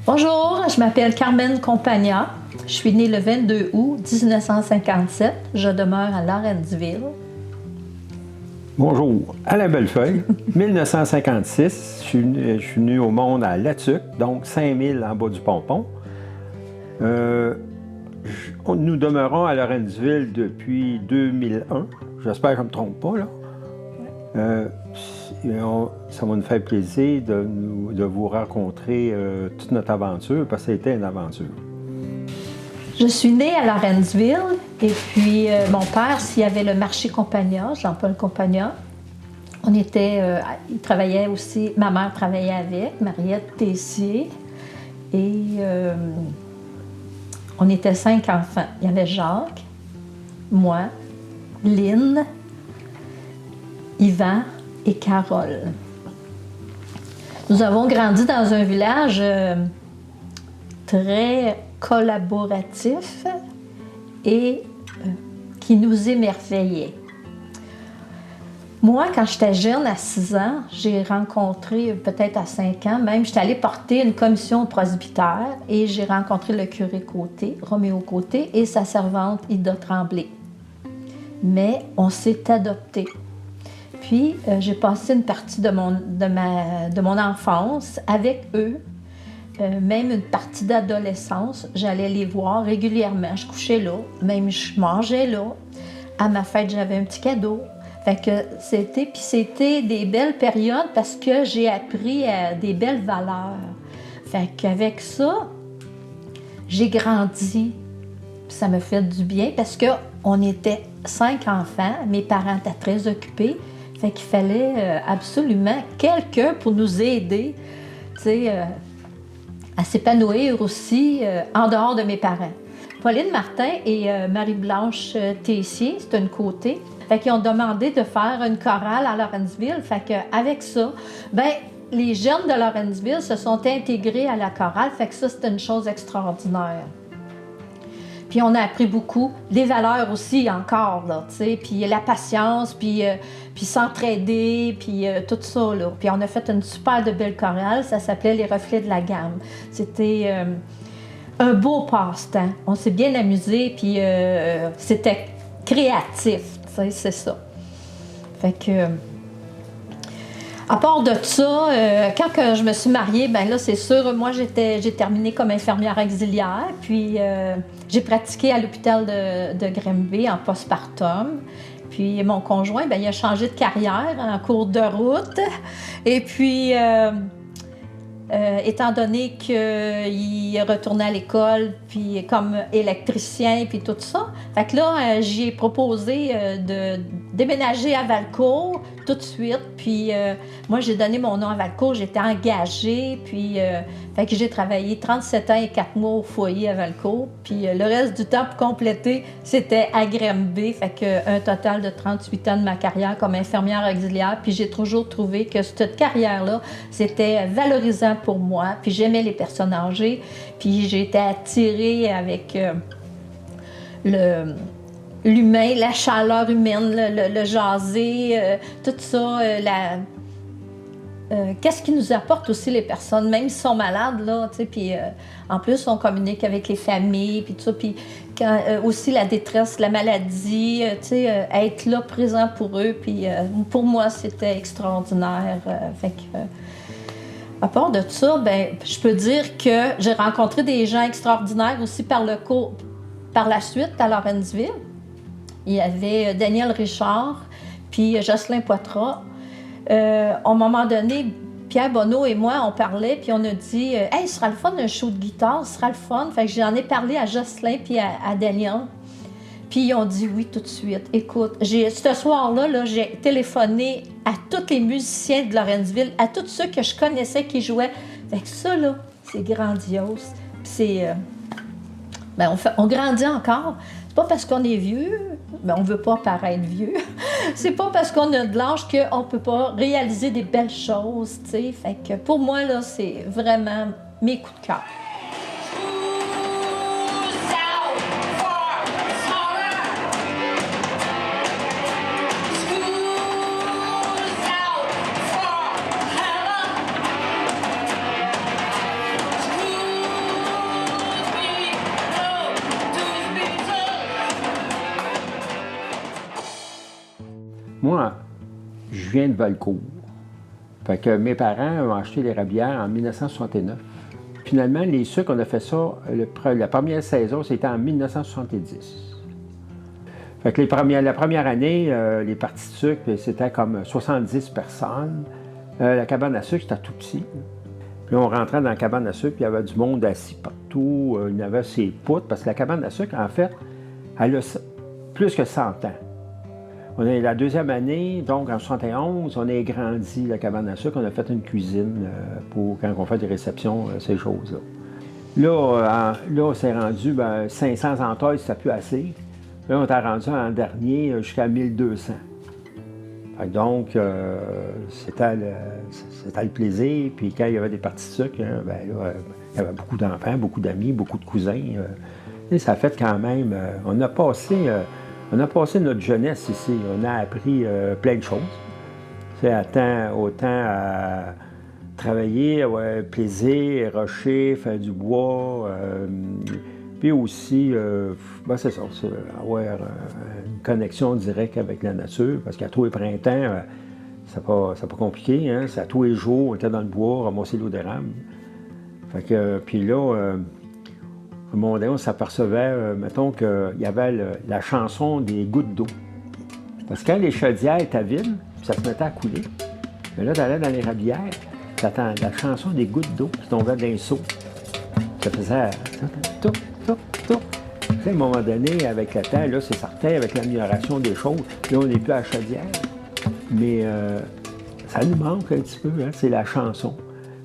Bonjour, je m'appelle Carmen Compagna. Je suis née le 22 août 1957. Je demeure à Lawrenceville. Bonjour, Alain Bellefeuille, 1956. Je suis venu au monde à Latuc, donc 5000 en bas du pompon. Nous demeurons à Lawrenceville depuis 2001. J'espère que je ne me trompe pas, là. Ça va nous faire plaisir de vous rencontrer toute notre aventure, parce que ça a été une aventure. Je suis née à Lawrenceville et puis mon père, s'il y avait le marché Compagna, Jean-Paul Compagna, il travaillait aussi, ma mère travaillait avec, Mariette Tessier, et on était 5 enfants. Il y avait Jacques, moi, Lynn, Yvan et Carole. Nous avons grandi dans un village très collaboratif et qui nous émerveillait. Moi, quand j'étais jeune, à 6 ans, j'ai rencontré, peut-être à 5 ans même, j'étais allée porter une commission au presbytère et j'ai rencontré le curé Côté, Roméo Côté, et sa servante Ida Tremblay. Mais on s'est adoptés. Puis, j'ai passé une partie de mon enfance avec eux, même une partie d'adolescence. J'allais les voir régulièrement. Je couchais là, même je mangeais là. À ma fête, j'avais un petit cadeau. Fait que c'était des belles périodes parce que j'ai appris des belles valeurs. Fait qu'avec ça, j'ai grandi. Puis ça me fait du bien parce qu'on était 5 enfants. Mes parents étaient très occupés. Fait qu'il fallait absolument quelqu'un pour nous aider, tu sais, à s'épanouir aussi en dehors de mes parents. Pauline Martin et Marie-Blanche Tessier, c'est un côté. Fait qu'ils ont demandé de faire une chorale à Lawrenceville. Fait qu'avec ça, les jeunes de Lawrenceville se sont intégrés à la chorale. Fait que ça, c'était une chose extraordinaire. Puis on a appris beaucoup, des valeurs aussi encore, là, tu sais, puis la patience, puis s'entraider, puis tout ça, là. Puis on a fait une super de belle chorale, ça s'appelait Les Reflets de la Gamme. C'était un beau passe-temps. On s'est bien amusé, puis c'était créatif, tu sais, c'est ça. Fait que... À part de ça, quand je me suis mariée, ben là, c'est sûr, moi, j'ai terminé comme infirmière auxiliaire, puis j'ai pratiqué à l'hôpital de Grimby en postpartum. Puis mon conjoint, ben, il a changé de carrière en cours de route. Et puis, étant donné qu'il retournait à l'école, puis comme électricien, puis tout ça, fait que là, j'ai proposé de déménager à Valcourt tout de suite. Puis moi, j'ai donné mon nom à Valcourt, j'étais engagée, puis fait que j'ai travaillé 37 ans et 4 mois au foyer à Valcourt. Puis le reste du temps, pour compléter, c'était à Grimby, fait que un total de 38 ans de ma carrière comme infirmière auxiliaire. Puis j'ai toujours trouvé que cette carrière-là, c'était valorisant pour moi. Puis j'aimais les personnes âgées, puis j'ai été attirée avec l'humain, la chaleur humaine, le jaser, tout ça, qu'est-ce qui nous apporte aussi les personnes, même s'ils sont malades, là, tu sais, puis en plus, on communique avec les familles, puis tout ça, puis aussi la détresse, la maladie, tu sais, être là, présent pour eux, puis pour moi, c'était extraordinaire, fait que... À part de ça, ben, je peux dire que j'ai rencontré des gens extraordinaires aussi par la suite à Lawrenceville. Il y avait Daniel Richard, puis Jocelyn Poitras. À un moment donné, Pierre Bonneau et moi, on parlait, puis on a dit « Hey, ce sera le fun, un show de guitare, ce sera le fun. » Fait que j'en ai parlé à Jocelyn puis à Daniel. Puis ils ont dit oui tout de suite. Écoute, ce soir-là, là, j'ai téléphoné à tous les musiciens de Lawrenceville, à tous ceux que je connaissais qui jouaient. Fait que ça, là, c'est grandiose. Puis c'est... on grandit encore. C'est pas parce qu'on est vieux, on veut pas paraître vieux. C'est pas parce qu'on a de l'âge qu'on peut pas réaliser des belles choses, tu sais. Fait que pour moi, là, c'est vraiment mes coups de cœur. moi, je viens de Valcourt. Fait que mes parents ont acheté l'érablière en 1969. Finalement, les sucres, on a fait ça, la première saison, c'était en 1970. Fait que la première année, les parties de sucre, c'était comme 70 personnes. La cabane à sucre, c'était tout petit. Puis on rentrait dans la cabane à sucre, puis il y avait du monde assis partout. Il y avait ses poutres, parce que la cabane à sucre, en fait, elle a plus que 100 ans. On est la deuxième année, donc en 71, on a agrandi la cabane à sucre. On a fait une cuisine pour quand on fait des réceptions, ces choses-là. Là, on s'est rendu 500 entailles, c'était plus assez. Là, on est rendu en dernier jusqu'à 1200. Donc, c'était le plaisir. Puis quand il y avait des parties de sucre, il y avait beaucoup d'enfants, beaucoup d'amis, beaucoup de cousins. Et ça a fait quand même... on a passé notre jeunesse ici. On a appris plein de choses. Autant à travailler, plaisir, rocher, faire du bois. Puis aussi, c'est ça, avoir une connexion directe avec la nature, parce qu'à tous les printemps, c'est pas compliqué, hein? C'est à tous les jours, on était dans le bois, ramasser l'eau d'érable. Fait que, puis là, à un moment donné, on s'apercevait, mettons, qu'il y avait la chanson des gouttes d'eau. Parce que quand les chaudières étaient vides, ça se mettait à couler. Mais là, t'allais dans l'érablière, t'attends la chanson des gouttes d'eau qui tombaient d'un seau. Ça faisait tout. À un moment donné, avec le temps, là, c'est certain, avec l'amélioration des choses, là, on n'est plus à la chaudière. Mais ça nous manque un petit peu, hein, c'est la chanson.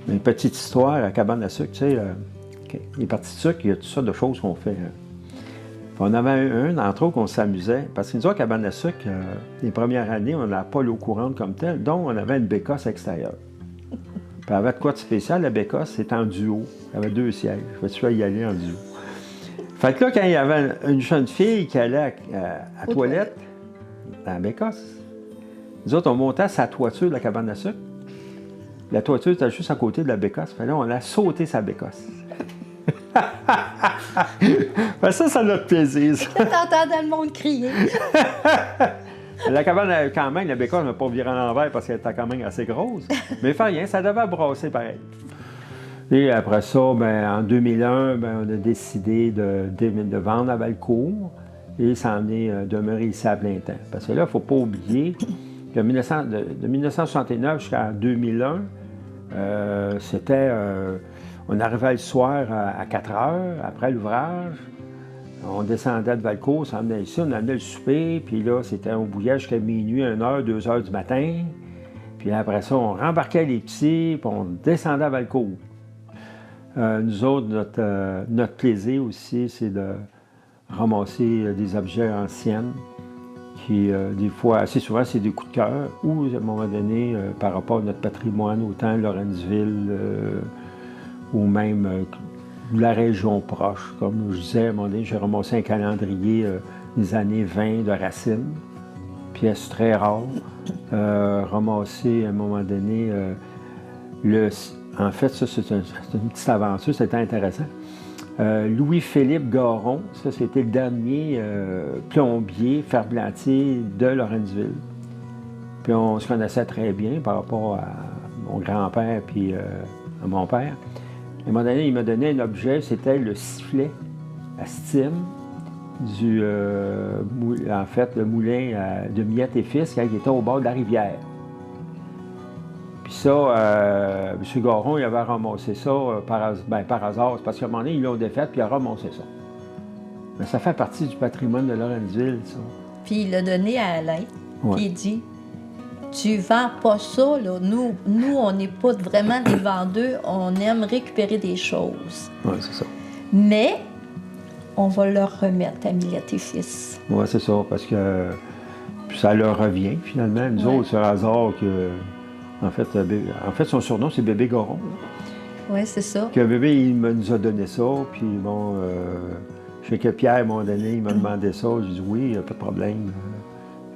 Mais une petite histoire à cabane à sucre, tu sais, les parties de sucre, il y a toutes sortes de choses qu'on fait. Hein. On avait un, entre autres, qu'on s'amusait, parce que nous autres, à cabane à sucre, les premières années, on n'a pas l'eau courante comme telle, donc on avait une bécosse extérieure. Puis avec de quoi de spécial, la bécosse, c'est en duo. Il y avait 2 sièges. Je vais y aller en duo. Fait que là, quand il y avait une jeune fille qui allait à la toilette, dans la bécosse, nous autres, on montait sa toiture de la cabane à sucre. La toiture était juste à côté de la bécosse. Fait que là, on a sauté sa bécosse. Ça notre plaisir, ça. T'entendais le monde crier. La cabane, quand même, la bécosse n'a pas viré à l'envers parce qu'elle était quand même assez grosse. Mais fait rien, ça devait brasser pareil. Et après ça, en 2001, on a décidé de vendre à Valcourt et s'en est demeuré ici à plein temps. Parce que là, il ne faut pas oublier que de 1969 jusqu'à 2001, on arrivait le soir à 4 heures après l'ouvrage. On descendait de Valcourt, on s'en venait ici, on amenait le souper, puis là, on bouillait jusqu'à minuit, 1h, 2h du matin. Puis après ça, on rembarquait les petits, puis on descendait à Valcourt. Nous autres, notre plaisir aussi, c'est de ramasser des objets anciens qui, des fois, assez souvent, c'est des coups de cœur ou, à un moment donné, par rapport à notre patrimoine, autant Lawrenceville ou même de la région proche. Comme je disais, à un moment donné, j'ai ramassé un calendrier des années 20 de Racine, pièce très rare. Ramassé, à un moment donné, en fait, ça, c'est une petite aventure, c'était intéressant. Louis-Philippe Garon, ça, c'était le dernier plombier ferblantier de Lawrenceville. Puis on se connaissait très bien par rapport à mon grand-père puis à mon père. À un moment donné, il m'a donné un objet, c'était le sifflet à Stym le moulin de Miette et Fils, qui était au bord de la rivière. Puis ça, M. Garon, il avait ramassé ça par hasard. C'est parce qu'à un moment donné, ils l'ont défait, puis il a ramassé ça. Mais ça fait partie du patrimoine de Lawrenceville, ça. Puis il l'a donné à Alain, ouais. Puis il dit, tu vends pas ça, là. Nous on n'est pas vraiment des vendeurs, on aime récupérer des choses. Oui, c'est ça. Mais on va leur remettre à Miette et Fils. Oui, c'est ça, parce que ça leur revient, finalement. Nous autres, c'est un hasard que... En fait, son surnom, c'est Bébé Garon. Oui, c'est ça. Que Bébé, il nous a donné ça, puis bon, je sais que Pierre, à un moment donné, il m'a demandé ça. J'ai dit oui, pas de problème.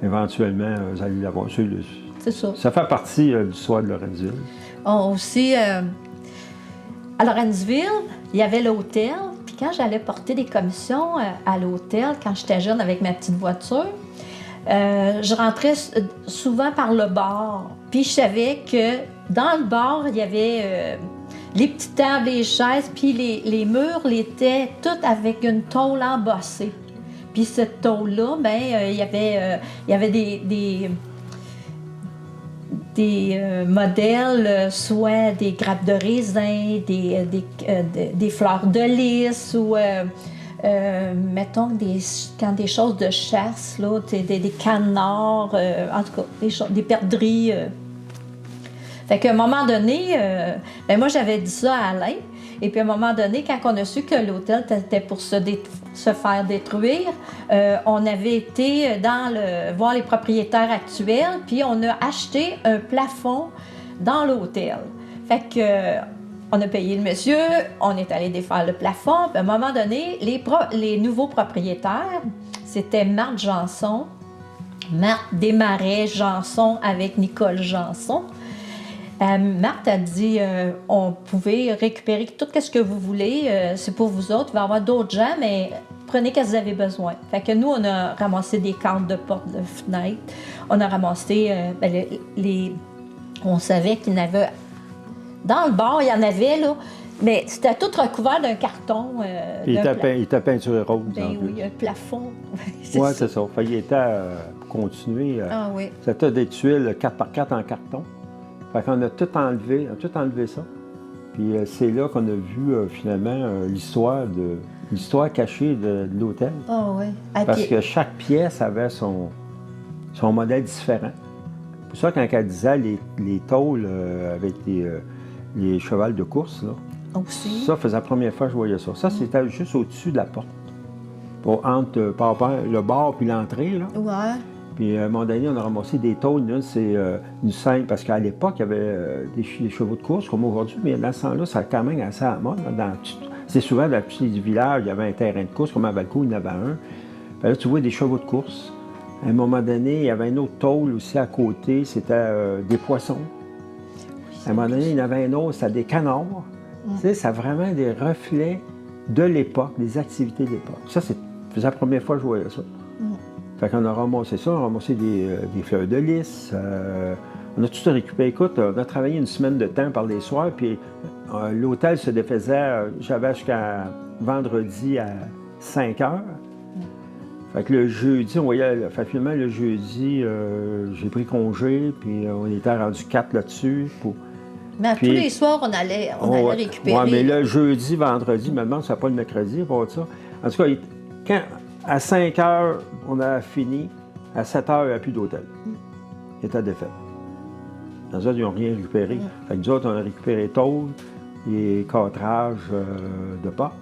Éventuellement, vous allez l'avoir. C'est ça. Ça fait partie de l'histoire de Lawrenceville. Aussi, à Lawrenceville, il y avait l'hôtel. Puis quand j'allais porter des commissions à l'hôtel, quand j'étais jeune avec ma petite voiture, je rentrais souvent par le bar. Puis je savais que dans le bar, il y avait les petites tables, les chaises, puis les murs étaient toutes avec une tôle embossée. Puis cette tôle-là, il y avait des modèles, soit des grappes de raisin, des fleurs de lys ou, mettons, quand des choses de chasse, là, des canards, en tout cas, des perdrix. Fait qu'à un moment donné, moi, j'avais dit ça à Alain. Et puis, à un moment donné, quand on a su que l'hôtel était pour se faire détruire, on avait été voir les propriétaires actuels, puis on a acheté un plafond dans l'hôtel. Fait que, on a payé le monsieur, on est allé défaire le plafond. Puis, à un moment donné, les nouveaux propriétaires, c'était Marthe Janson, Marthe Desmarais-Janson avec Nicole Janson. Marthe a dit on pouvait récupérer tout ce que vous voulez, c'est pour vous autres, il va y avoir d'autres gens, mais prenez ce que vous avez besoin. Fait que nous, on a ramassé des cadres de portes, de fenêtres, on a ramassé on savait qu'il y en avait. Dans le bar, il y en avait, là, mais c'était tout recouvert d'un carton. Il était peinturé rose. Ben oui, un plafond. Oui, c'est ça. Fait, il était, pour continuer, oui. C'était des tuiles 4x4 en carton. Fait qu'on a tout enlevé ça. Puis c'est là qu'on a vu finalement l'histoire cachée de l'hôtel. Ah oui. Parce que chaque pièce avait son modèle différent. C'est pour ça quand elle disait les tôles avec les chevals de course, là, aussi. ça faisait la première fois que je voyais ça. Ça, c'était juste au-dessus de la porte. Entre le bar puis l'entrée, là. Ouais. Puis à un moment donné, on a ramassé des tôles. Là, c'est une scène, parce qu'à l'époque, il y avait des chevaux de course comme aujourd'hui, mais dans ce temps-là, ça a quand même assez à la mode. C'est souvent dans la petite du village, il y avait un terrain de course, comme à Valcourt, il y en avait un. Puis là, tu vois des chevaux de course. À un moment donné, il y avait une autre tôle aussi à côté, c'était des poissons. À un moment donné, il y en avait un autre, c'était des canards. Tu sais, ça a vraiment des reflets de l'époque, des activités de l'époque. Ça, c'est la première fois que je voyais ça. Fait qu'on a ramassé ça, on a ramassé des fleurs de lys. On a tout récupéré. Écoute, on a travaillé une semaine de temps par les soirs, puis l'hôtel se défaisait, j'avais jusqu'à vendredi à 5 heures. Fait que le jeudi, on voyait, finalement, le jeudi, j'ai pris congé, puis on était rendu 4 là-dessus. Mais tous les soirs, on allait récupérer. Oui, mais le jeudi, vendredi, maintenant, c'est pas le mercredi, pour ça. En tout cas, à 5 heures, on a fini. À 7 heures, il n'y a plus d'hôtel. Il était défait. Les autres, ils n'ont rien récupéré. Fait que nous autres, on a récupéré tôle, les cadrages de porte,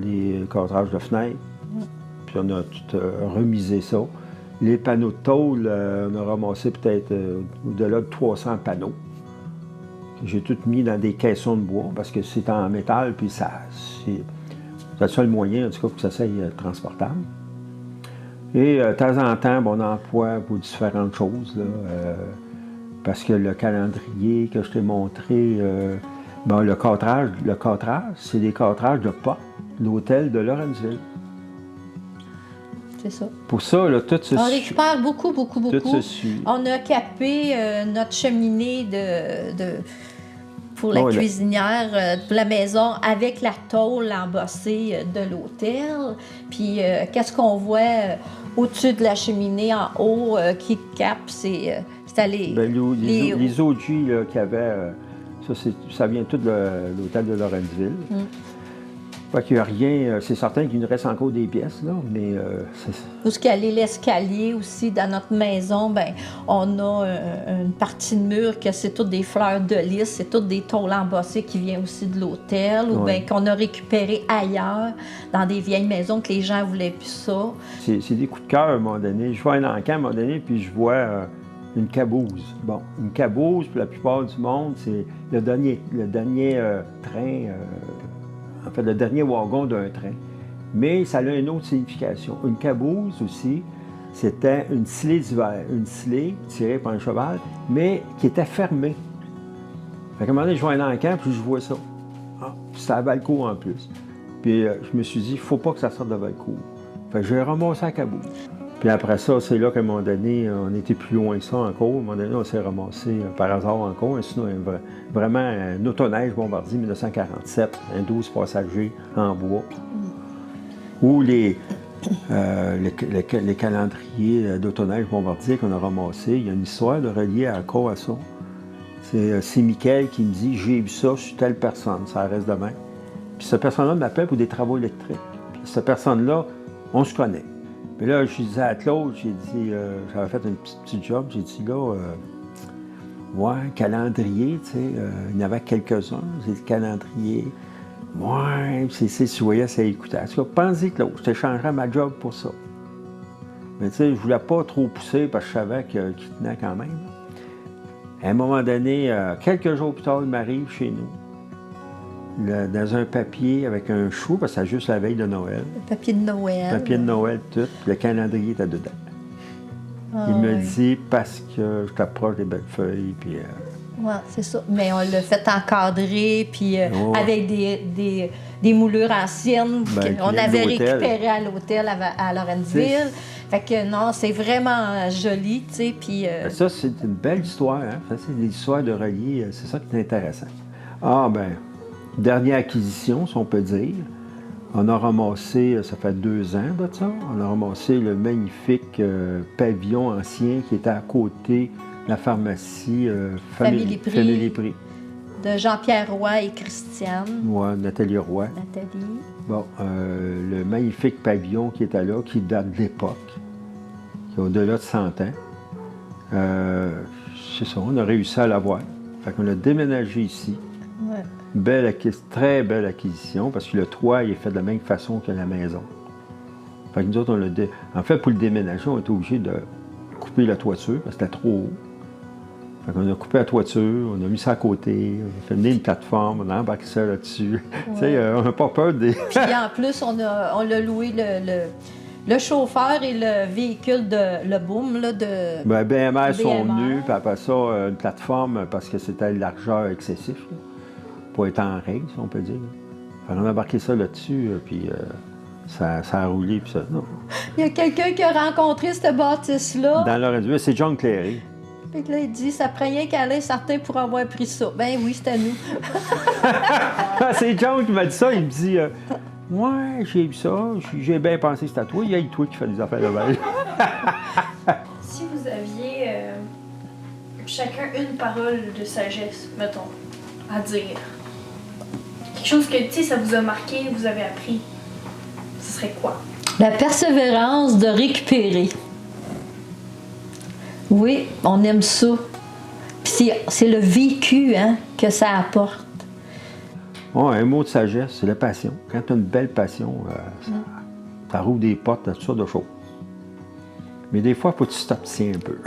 les cadrages de fenêtres. Puis on a tout remisé ça. Les panneaux de tôle, on a ramassé peut-être au-delà de 300 panneaux. J'ai tout mis dans des caissons de bois parce que c'est en métal, puis c'est le seul moyen, en tout cas, pour que ça soit transportable. Et de temps en temps, on emploie pour différentes choses, là, parce que le calendrier que je t'ai montré, le cadrage, c'est des cadrages de porte de l'hôtel de Lawrenceville. C'est ça. Pour ça, là, tout se On récupère beaucoup. Tout se suit. On a capé notre cheminée pour la cuisinière de la maison avec la tôle embossée de l'hôtel. Puis qu'est-ce qu'on voit au-dessus de la cheminée en haut qui capte, c'est les OG qu'il y avait, ça vient tout de l'hôtel de Lawrenceville. Fait qu'il n'y a rien, c'est certain qu'il nous reste encore des pièces, là, mais... Où ce qu'il y a l'escalier aussi, dans notre maison, on a une partie de mur que c'est toutes des fleurs de lys, c'est toutes des tôles embossées qui viennent aussi de l'hôtel, ou qu'on a récupéré ailleurs, dans des vieilles maisons que les gens voulaient plus ça. C'est des coups de cœur, à un moment donné. Je vois un encamp, à un moment donné, puis je vois une caboose. Bon, une caboose, pour la plupart du monde, c'est le dernier train... en fait, le dernier wagon d'un train. Mais ça a une autre signification. Une caboose aussi, c'était une scellée d'hiver. Une scellée tirée par un cheval, mais qui était fermée. Fait qu'à un moment donné, je vois un encamp, puis je vois ça. C'était à Valcourt en plus. Puis je me suis dit, il ne faut pas que ça sorte de Valcourt. Fait que j'ai ramassé à Kaboul. Puis après ça, c'est là qu'à un moment donné, on était plus loin que ça encore. À un moment donné, on s'est ramassé par hasard encore. Sinon, vraiment un autoneige Bombardier 1947, un 12 passagers en bois. Ou les calendriers d'autoneige Bombardier qu'on a ramassés. Il y a une histoire de reliée encore à ça. C'est Michael qui me dit « J'ai vu ça sur telle personne, ça reste de même. » Puis cette personne-là m'appelle pour des travaux électriques. Puis cette personne-là, on se connaît. Puis là, je disais à Claude, j'ai dit, j'avais fait un petit job, j'ai dit là, ouais, calendrier, tu sais, il y en avait quelques-uns, j'ai dit calendrier, ouais, c'est tu voyais, ça écoutait. En tout cas, pensez, Claude, je t'échangerais ma job pour ça. Mais tu sais, je voulais pas trop pousser parce que je savais qu'il tenait quand même. À un moment donné, quelques jours plus tard, il m'arrive chez nous. Dans un papier avec un chou, parce que c'est juste la veille de Noël. Le papier de Noël. Le papier de Noël, tout. Puis le calendrier était dedans. Il me dit parce que je t'approche des belles feuilles. Puis, oui, c'est ça. Mais on l'a fait encadrer, puis avec des moulures anciennes qu'on avait récupérées à l'hôtel à Lawrenceville. Fait que non, c'est vraiment joli, tu sais. Puis. Ça, c'est une belle histoire, hein. Ça, c'est des histoires de relier. C'est ça qui est intéressant. Ah, ben. Dernière acquisition, si on peut dire. On a ramassé, ça fait 2 ans de ça, on a ramassé le magnifique pavillon ancien qui était à côté de la pharmacie Famille Prix. De Jean-Pierre Roy et Christiane. Oui, Nathalie Roy. Nathalie. Bon, le magnifique pavillon qui était là, qui date de l'époque, qui a au-delà de 100 ans. C'est ça, on a réussi à l'avoir. Fait qu'on a déménagé ici. Ouais. Très belle acquisition, parce que le toit il est fait de la même façon que la maison. Fait que nous autres, en fait, pour le déménager, on était obligé de couper la toiture, parce que c'était trop haut. Fait qu'on a coupé la toiture, on a mis ça à côté, on a fait venir une plateforme, on a embarqué ça là-dessus. Ouais. Tu sais, on n'a pas peur des... Puis en plus, on a loué le chauffeur et le véhicule le boom là, de... Ben, BMR sont venus, puis après ça, une plateforme, parce que c'était le largeur excessif. Là. Pour être en règle, si on peut dire. Alors, on a embarqué ça là-dessus, puis ça a roulé, puis ça. Non. Il y a quelqu'un qui a rencontré cette bâtisse-là. Dans Lawrenceville, c'est John Cléry. Puis là, il dit, ça prend rien qu'à aller certain pour avoir pris ça. Ben oui, c'était nous. C'est John qui m'a dit ça, il me dit, ouais, j'ai vu ça, j'ai bien pensé que c'était à toi, il y a toi qui fais des affaires de veille. Si vous aviez chacun une parole de sagesse, mettons, à dire, quelque chose que, tu sais, ça vous a marqué, vous avez appris, ce serait quoi? La persévérance de récupérer. Oui, on aime ça. Puis c'est le vécu que ça apporte. Oh, un mot de sagesse, c'est la passion. Quand tu as une belle passion, ça rouvre des portes à toutes sortes de choses. Mais des fois, il faut que tu t'obtiens un peu.